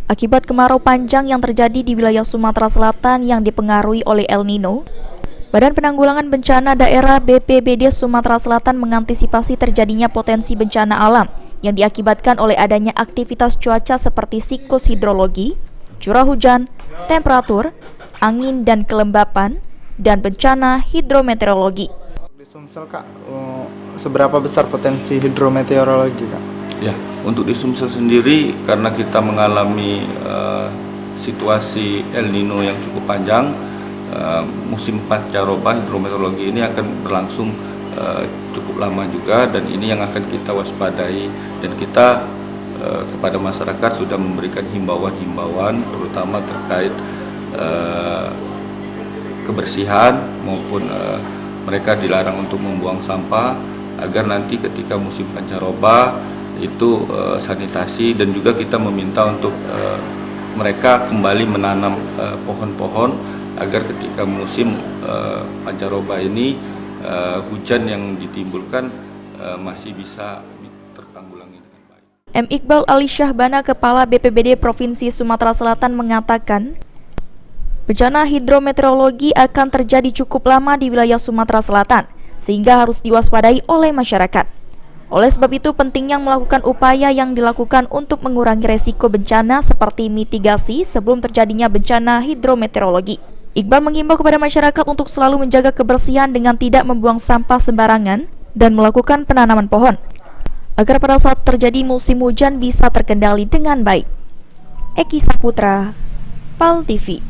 Akibat kemarau panjang yang terjadi di wilayah Sumatera Selatan yang dipengaruhi oleh El Nino, Badan Penanggulangan Bencana Daerah BPBD Sumatera Selatan mengantisipasi terjadinya potensi bencana alam yang diakibatkan oleh adanya aktivitas cuaca seperti siklus hidrologi, curah hujan, temperatur, angin dan kelembapan, dan bencana hidrometeorologi. Di Sumsel, Kak, seberapa besar potensi hidrometeorologi, Kak? Ya, untuk di Sumsel sendiri karena kita mengalami situasi El Nino yang cukup panjang, musim pancaroba hidrometeorologi ini akan berlangsung cukup lama juga, dan ini yang akan kita waspadai, dan kita kepada masyarakat sudah memberikan himbauan-himbauan terutama terkait kebersihan maupun mereka dilarang untuk membuang sampah agar nanti ketika musim pancaroba itu sanitasi, dan juga kita meminta untuk mereka kembali menanam pohon-pohon agar ketika musim pancaroba ini hujan yang ditimbulkan masih bisa tertanggulangi dengan baik. M. Iqbal Ali Syahbana, Kepala BPBD Provinsi Sumatera Selatan mengatakan, bencana hidrometeorologi akan terjadi cukup lama di wilayah Sumatera Selatan, sehingga harus diwaspadai oleh masyarakat. Oleh sebab itu, pentingnya melakukan upaya yang dilakukan untuk mengurangi resiko bencana seperti mitigasi sebelum terjadinya bencana hidrometeorologi. Iqbal mengimbau kepada masyarakat untuk selalu menjaga kebersihan dengan tidak membuang sampah sembarangan dan melakukan penanaman pohon, agar pada saat terjadi musim hujan bisa terkendali dengan baik. Eki Saputra, PAL TV.